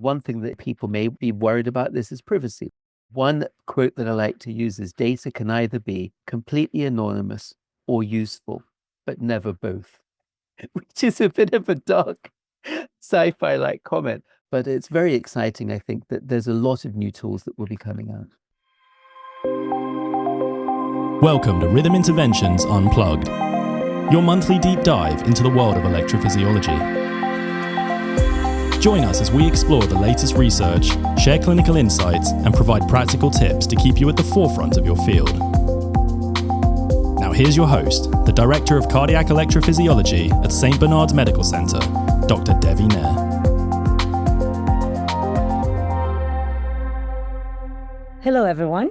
one thing that people may be worried about this is privacy. One quote that I like to use is data can either be completely anonymous or useful, but never both, which is a bit of a dark sci-fi like comment, but it's very exciting. I think that there's a lot of new tools that will be coming out. Welcome to Rhythm Interventions Unplugged, your monthly deep dive into the world of electrophysiology. Join us as we explore the latest research, share clinical insights, and provide practical tips to keep you at the forefront of your field. Now here's your host, the Director of Cardiac Electrophysiology at St. Bernard's Medical Center, Dr Devi Nair. Hello, everyone.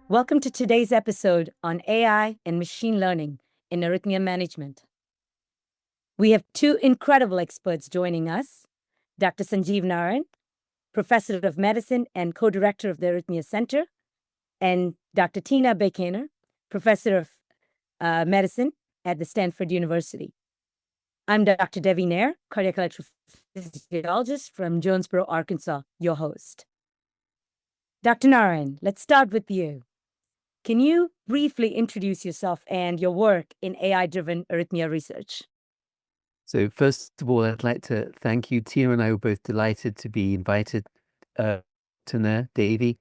Welcome to today's episode on AI and machine learning in arrhythmia management. We have two incredible experts joining us, Dr. Sanjiv Narayan, Professor of Medicine and Co-Director of the Arrhythmia Center, and Dr. Tina Baykaner, Professor of Medicine at the Stanford University. I'm Dr. Devi Nair, Cardiac Electrophysiologist from Jonesboro, Arkansas, your host. Dr. Narayan, let's start with you. Can you briefly introduce yourself and your work in AI-driven arrhythmia research? So first of all, I'd like to thank you. Tina and I were both delighted to be invited to Nair, Devi.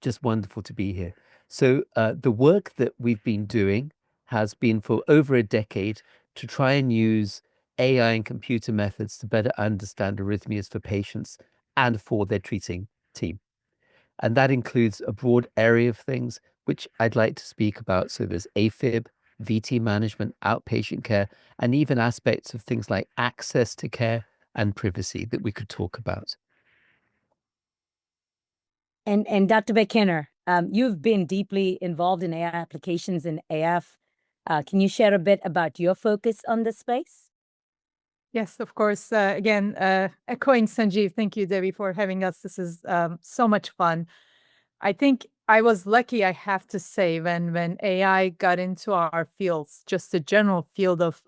Just wonderful to be here. So the work that we've been doing has been for over a decade to try and use AI and computer methods to better understand arrhythmias for patients and for their treating team. And that includes a broad area of things, which I'd like to speak about. So there's AFib, VT management, outpatient care, and even aspects of things like access to care and privacy that we could talk about. And Dr. Baykaner, you've been deeply involved in AI applications in AF. Can you share a bit about your focus on this space? Yes, of course. Again, echoing Sanjiv, thank you, Debbie, for having us. This is so much fun. I think I was lucky, I have to say, when AI got into our fields, just the general field of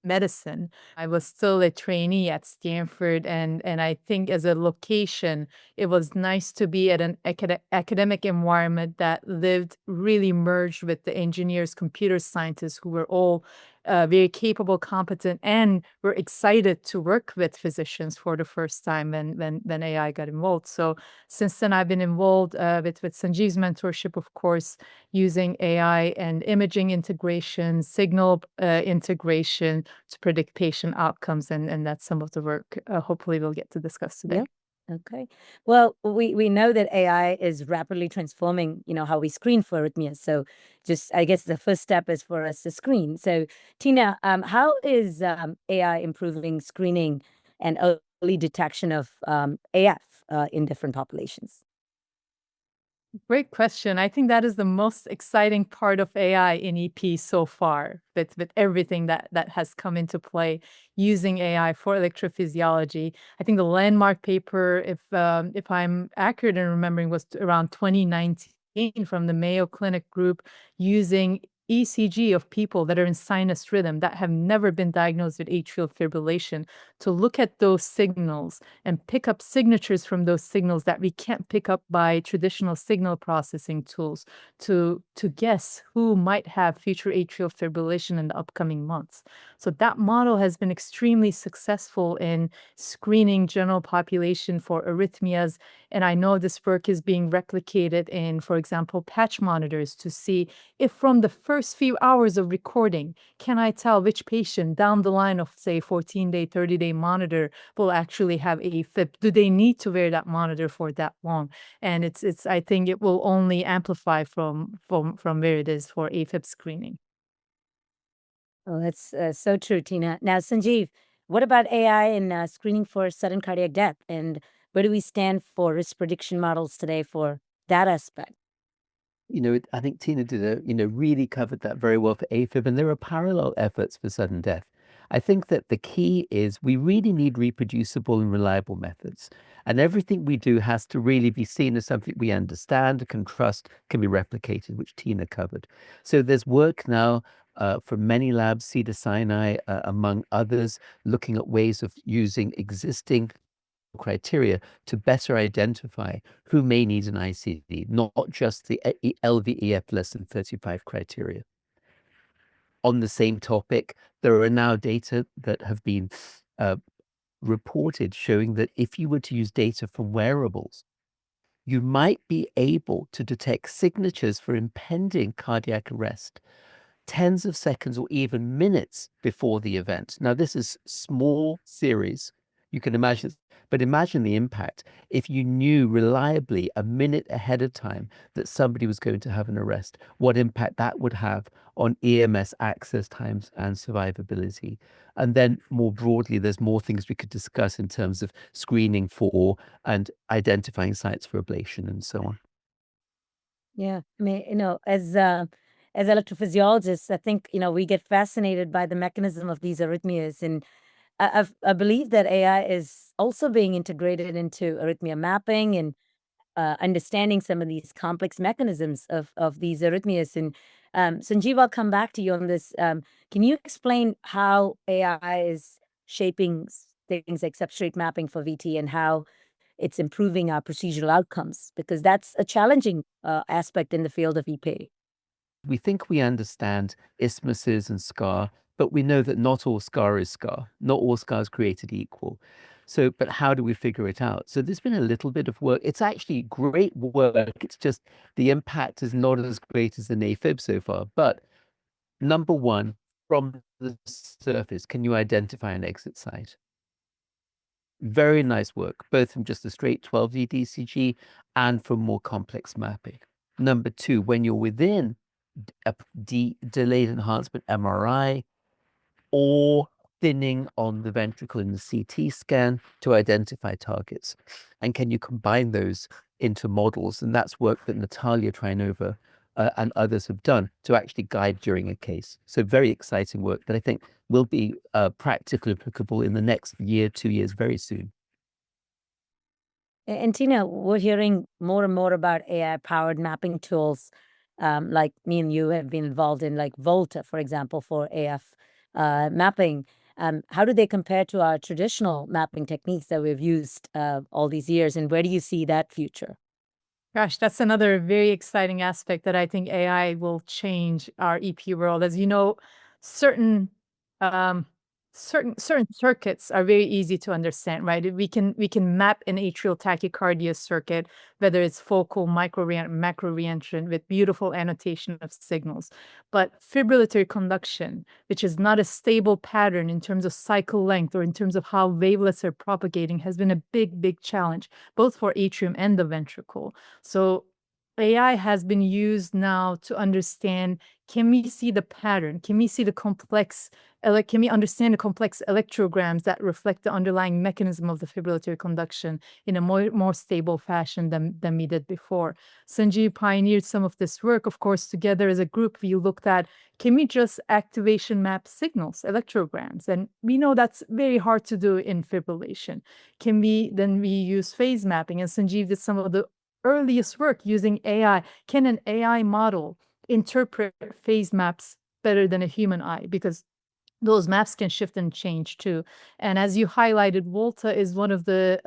medicine. I was still a trainee at Stanford, and I think as a location, it was nice to be at an academic environment that really merged with the engineers, computer scientists who were all very capable, competent, and were excited to work with physicians for the first time when AI got involved. So since then, I've been involved with Sanjiv's mentorship, of course, using AI and imaging integration, signal integration to predict patient outcomes, and that's some of the work hopefully we'll get to discuss today. Yep. Okay. Well, we know that AI is rapidly transforming, how we screen for arrhythmias. So just, I guess the first step is for us to screen. So Tina, how is AI improving screening and early detection of AF in different populations? Great question. I think that is the most exciting part of AI in EP so far, with everything that has come into play using AI for electrophysiology. I think the landmark paper, if I'm accurate in remembering, was around 2019 from the Mayo Clinic group using ECG of people that are in sinus rhythm that have never been diagnosed with atrial fibrillation to look at those signals and pick up signatures from those signals that we can't pick up by traditional signal processing tools to guess who might have future atrial fibrillation in the upcoming months. So that model has been extremely successful in screening general population for arrhythmias. And I know this work is being replicated in, for example, patch monitors to see if from the first few hours of recording, can I tell which patient down the line of, say, 14-day, 30-day monitor will actually have AFib? Do they need to wear that monitor for that long? And it's I think it will only amplify from where it is for AFib screening. Oh, that's so true, Tina. Now, Sanjiv, what about AI in screening for sudden cardiac death? And where do we stand for risk prediction models today for that aspect? I think Tina did really covered that very well for AFib, and there are parallel efforts for sudden death. I think that the key is we really need reproducible and reliable methods. And everything we do has to really be seen as something we understand, can trust, can be replicated, which Tina covered. So there's work now from many labs, Cedar Sinai, among others, looking at ways of using existing criteria to better identify who may need an ICD, not just the LVEF less than 35 criteria. On the same topic, there are now data that have been reported showing that if you were to use data from wearables, you might be able to detect signatures for impending cardiac arrest tens of seconds or even minutes before the event. Now, this is small series. You can imagine, but imagine the impact if you knew reliably a minute ahead of time that somebody was going to have an arrest, what impact that would have on EMS access times and survivability. And then more broadly, there's more things we could discuss in terms of screening for and identifying sites for ablation and so on. Yeah, I mean, as electrophysiologists, I think we get fascinated by the mechanism of these arrhythmias, and I believe that AI is also being integrated into arrhythmia mapping and understanding some of these complex mechanisms of these arrhythmias. And Sanjiv, I'll come back to you on this. Can you explain how AI is shaping things like substrate mapping for VT and how it's improving our procedural outcomes? Because that's a challenging aspect in the field of EP. We think we understand isthmuses and scar, but we know that not all scar is scar. Not all scar is created equal. So, but how do we figure it out? So there's been a little bit of work. It's actually great work. It's just the impact is not as great as the AFib so far. But number one, from the surface, can you identify an exit site? Very nice work, both from just a straight 12D DCG and from more complex mapping. Number two, when you're within a delayed enhancement MRI or thinning on the ventricle in the CT scan to identify targets. And can you combine those into models? And that's work that Natalia Trainova and others have done to actually guide during a case. So very exciting work that I think will be practically applicable in the next year, 2 years, very soon. And Tina, we're hearing more and more about AI-powered mapping tools, like me and you have been involved in, like Volta, for example, for AF mapping. How do they compare to our traditional mapping techniques that we've used all these years, and where do you see that future? Gosh, that's another very exciting aspect that I think AI will change our EP world. As you know, certain um, certain circuits are very easy to understand, right? We can map an atrial tachycardia circuit, whether it's focal, macro reentrant, with beautiful annotation of signals. But fibrillatory conduction, which is not a stable pattern in terms of cycle length or in terms of how wavelets are propagating, has been a big challenge, both for atrium and the ventricle. So AI has been used now to understand, can we see the pattern? Can we see the complex, can we understand the complex electrograms that reflect the underlying mechanism of the fibrillatory conduction in a more stable fashion than we did before? Sanjiv pioneered some of this work. Of course, together as a group, we looked at, can we just activation map signals, electrograms? And we know that's very hard to do in fibrillation. Then we use phase mapping, and Sanjiv did some of the earliest work using AI. Can an AI model interpret phase maps better than a human eye? Because those maps can shift and change too. And as you highlighted, Volta is one of the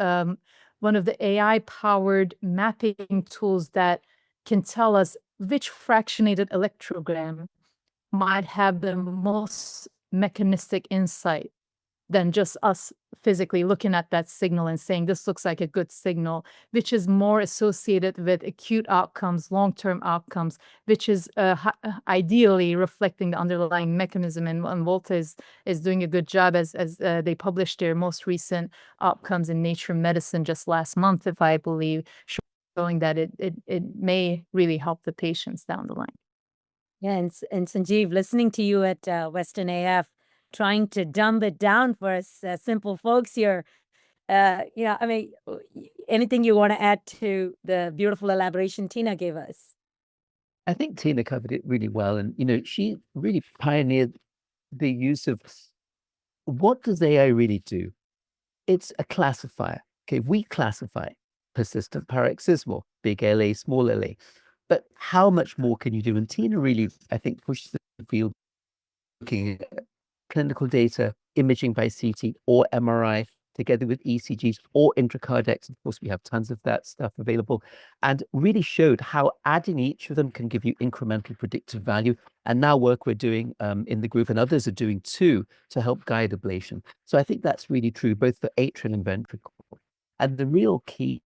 AI-powered mapping tools that can tell us which fractionated electrogram might have the most mechanistic insight than just us physically looking at that signal and saying, this looks like a good signal, which is more associated with acute outcomes, long-term outcomes, which is ideally reflecting the underlying mechanism. And Volta is doing a good job, as they published their most recent outcomes in Nature Medicine just last month, if I believe, showing that it may really help the patients down the line. Yeah, and Sanjiv, listening to you at Western AF, trying to dumb it down for us simple folks here. I mean, anything you want to add to the beautiful elaboration Tina gave us? I think Tina covered it really well. And, she really pioneered the use of what does AI really do? It's a classifier. Okay, we classify persistent paroxysmal, big LA, small LA. But how much more can you do? And Tina really, I think, pushes the field looking at clinical data, imaging by CT or MRI, together with ECGs or intracardiacs. Of course, we have tons of that stuff available, and really showed how adding each of them can give you incremental predictive value. And now work we're doing in the group and others are doing too to help guide ablation. So I think that's really true, both for atrial and ventricle. And the real key,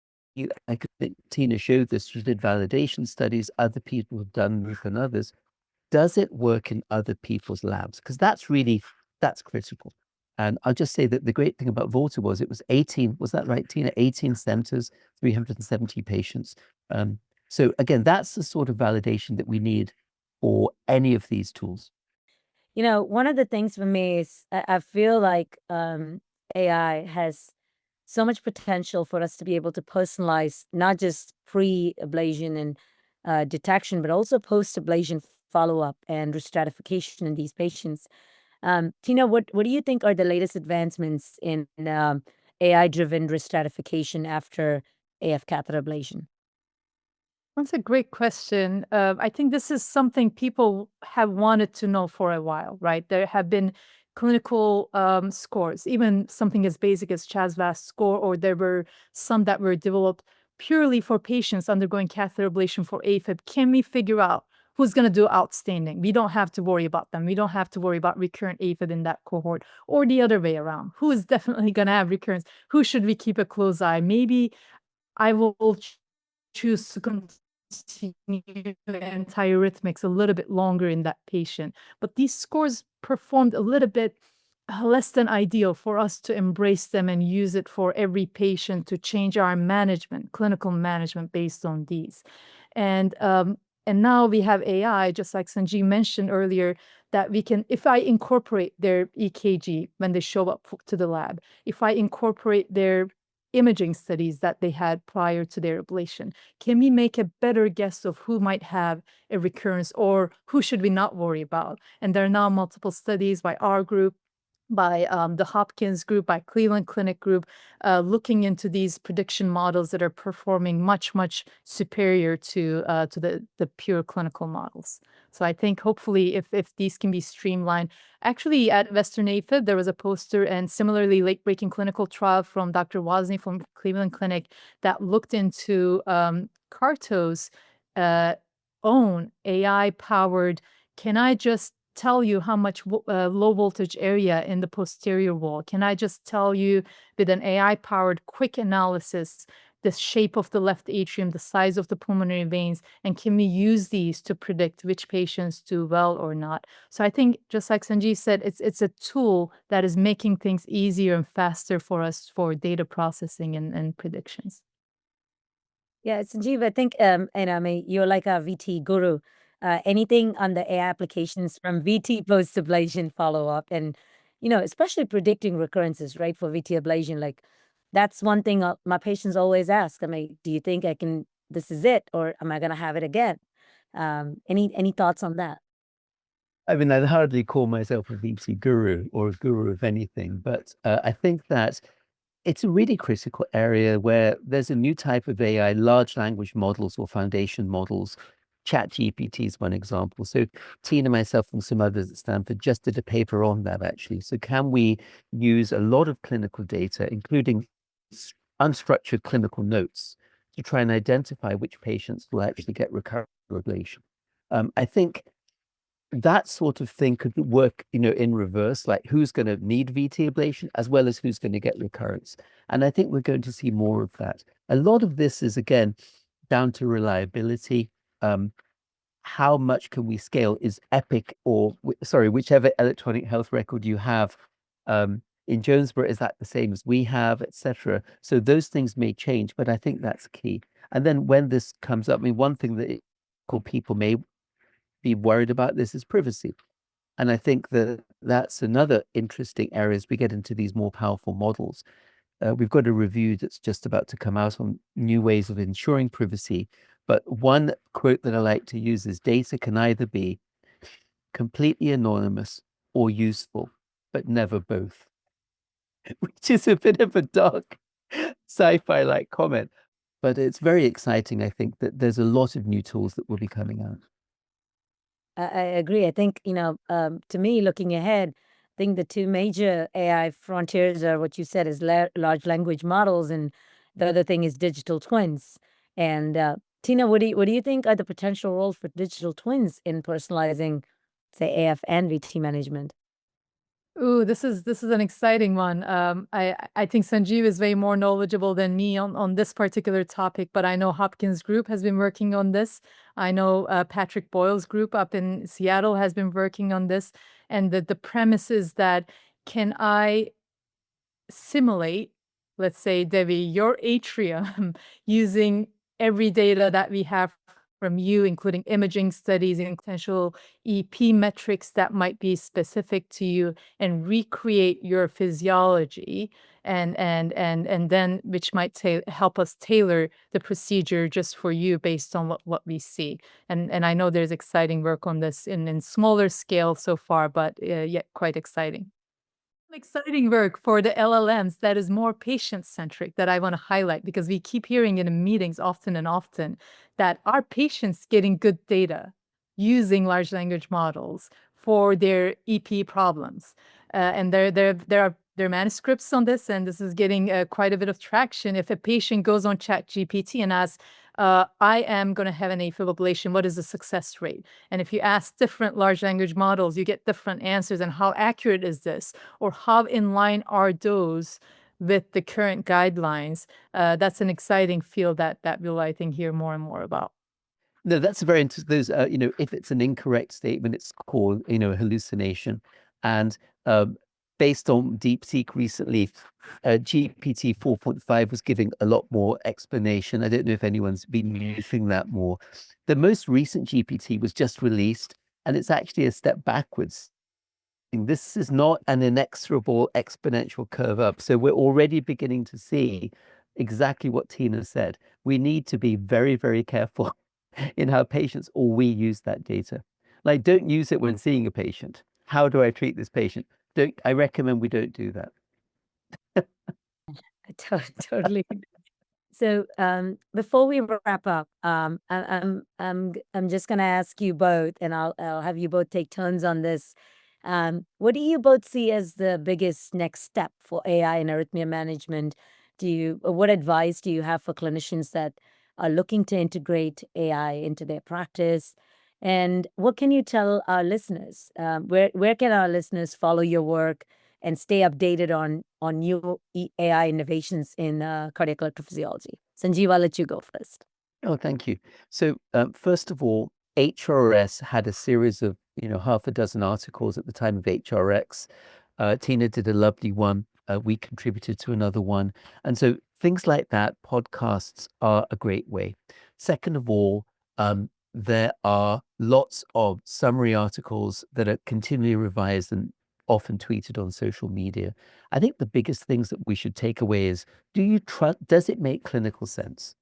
I think Tina showed this, she did validation studies, other people have done this and others. Does it work in other people's labs? Because that's critical. And I'll just say that the great thing about Volta was it was 18, was that right, Tina? 18 centers, 370 patients. So again, that's the sort of validation that we need for any of these tools. One of the things for me is I feel like AI has so much potential for us to be able to personalize not just pre-ablation and detection, but also post-ablation follow-up and restratification in these patients. Tina, what do you think are the latest advancements in AI-driven restratification after AF catheter ablation? That's a great question. I think this is something people have wanted to know for a while, right? There have been clinical scores, even something as basic as CHAS-VAS score, or there were some that were developed purely for patients undergoing catheter ablation for AFib. Can we figure out who's going to do outstanding? We don't have to worry about them. We don't have to worry about recurrent AFib in that cohort, or the other way around. Who is definitely going to have recurrence? Who should we keep a close eye? Maybe I will choose to continue antiarrhythmics a little bit longer in that patient. But these scores performed a little bit less than ideal for us to embrace them and use it for every patient to change our management, clinical management based on these. And now we have AI, just like Sanjiv mentioned earlier, that we can, if I incorporate their EKG when they show up to the lab, if I incorporate their imaging studies that they had prior to their ablation, can we make a better guess of who might have a recurrence or who should we not worry about? And there are now multiple studies by our group, by the Hopkins group, by Cleveland Clinic group, looking into these prediction models that are performing much, much superior to the pure clinical models. So I think hopefully if these can be streamlined, actually at Western AFib, there was a poster and similarly late-breaking clinical trial from Dr. Wozni from Cleveland Clinic that looked into Carto's own AI-powered, can I just tell you how much low voltage area in the posterior wall? Can I just tell you with an AI-powered quick analysis the shape of the left atrium, the size of the pulmonary veins, and can we use these to predict which patients do well or not? So I think, just like Sanjiv said, it's a tool that is making things easier and faster for us for data processing and predictions. Yeah, Sanjeev, I think, I mean, you're like a VT guru. Anything on the AI applications from VT post-ablation follow-up and, especially predicting recurrences, right, for VT ablation, like that's one thing my patients always ask. I mean, do you think this is it, or am I going to have it again? Any thoughts on that? I mean, I'd hardly call myself a VT guru or a guru of anything, but I think that it's a really critical area where there's a new type of AI, large language models or foundation models. ChatGPT is one example. So Tina, myself, and some others at Stanford just did a paper on that, actually. So can we use a lot of clinical data, including unstructured clinical notes, to try and identify which patients will actually get recurrent ablation? I think that sort of thing could work, in reverse, like who's going to need VT ablation as well as who's going to get recurrence. And I think we're going to see more of that. A lot of this is, again, down to reliability. How much can we scale? Is Epic or, whichever electronic health record you have in Jonesboro, is that the same as we have, etc.? So those things may change, but I think that's key. And then when this comes up, I mean, one thing that people may be worried about this is privacy. And I think that that's another interesting area as we get into these more powerful models. We've got a review that's just about to come out on new ways of ensuring privacy. But one quote that I like to use is data can either be completely anonymous or useful, but never both, which is a bit of a dark sci-fi like comment. But it's very exciting, I think, that there's a lot of new tools that will be coming out. I agree. I think, to me, looking ahead, think the two major AI frontiers are what you said is large language models, and the other thing is digital twins. And Tina, what do you think are the potential roles for digital twins in personalizing, say, AF and VT management? Ooh, this is an exciting one. I think Sanjiv is way more knowledgeable than me on this particular topic, but I know Hopkins Group has been working on this. I know Patrick Boyle's group up in Seattle has been working on this, and the premise is that can I simulate, let's say, Devi, your atrium using every data that we have from you, including imaging studies and potential EP metrics that might be specific to you, and recreate your physiology, and then which might help us tailor the procedure just for you based on what we see. And I know there's exciting work on this in smaller scale so far, but yet quite exciting. Exciting work for the LLMs that is more patient-centric that I want to highlight, because we keep hearing it in meetings often and often that our patients getting good data using large language models for their EP problems. And there are manuscripts on this, and this is getting quite a bit of traction. If a patient goes on ChatGPT and asks, I am going to have an AFib ablation, what is the success rate? And if you ask different large language models, you get different answers. And how accurate is this? Or how in line are those with the current guidelines? That's an exciting field that we'll, I think, hear more and more about. No, that's a very interesting. Those, if it's an incorrect statement, it's called, a hallucination. And based on DeepSeek recently, GPT 4.5 was giving a lot more explanation. I don't know if anyone's been using that more. The most recent GPT was just released, and it's actually a step backwards. This is not an inexorable exponential curve up. So we're already beginning to see exactly what Tina said. We need to be very, very careful in how patients or we use that data. Like, don't use it when seeing a patient. How do I treat this patient? I recommend we don't do that. Totally. So before we wrap up, I'm just going to ask you both, and I'll have you both take turns on this. What do you both see as the biggest next step for AI in arrhythmia management? What advice do you have for clinicians that are looking to integrate AI into their practice? And what can you tell our listeners? Where can our listeners follow your work and stay updated on new AI innovations in cardiac electrophysiology? Sanjiv, I'll let you go first. Oh, thank you. So first of all, HRS had a series of, half a dozen articles at the time of HRX. Tina did a lovely one. We contributed to another one. And so things like that, podcasts are a great way. Second of all, there are lots of summary articles that are continually revised and often tweeted on social media. I think the biggest things that we should take away is, does it make clinical sense?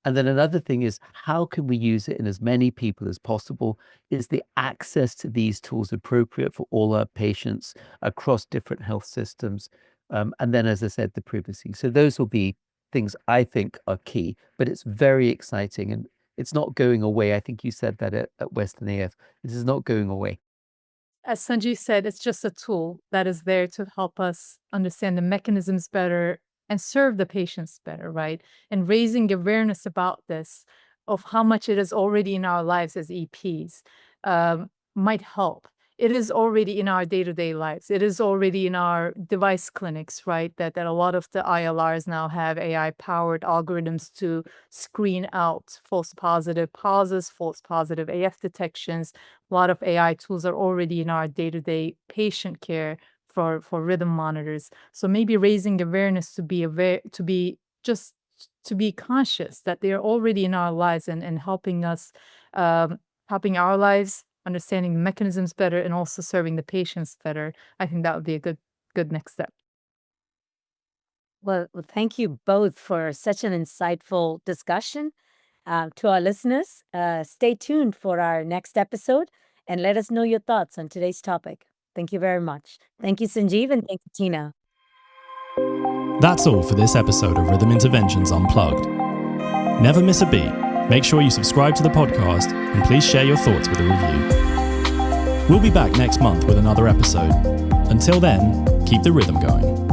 And then another thing is, how can we use it in as many people as possible? Is the access to these tools appropriate for all our patients across different health systems? And then, as I said, the privacy. So those will be things I think are key, but it's very exciting and it's not going away. I think you said that at Western AF. This is not going away. As Sanjiv said, it's just a tool that is there to help us understand the mechanisms better and serve the patients better, right? And raising awareness about this, of how much it is already in our lives as EPs, might help. It is already in our day-to-day lives. It is already in our device clinics, right? That a lot of the ILRs now have AI-powered algorithms to screen out false positive pauses, false positive AF detections. A lot of AI tools are already in our day-to-day patient care for rhythm monitors. So maybe raising awareness to be conscious that they are already in our lives and helping us, helping our lives, understanding the mechanisms better, and also serving the patients better. I think that would be a good next step. Well, thank you both for such an insightful discussion. To our listeners, stay tuned for our next episode and let us know your thoughts on today's topic. Thank you very much. Thank you, Sanjiv, and thank you, Tina. That's all for this episode of Rhythm Interventions Unplugged. Never miss a beat. Make sure you subscribe to the podcast and please share your thoughts with a review. We'll be back next month with another episode. Until then, keep the rhythm going.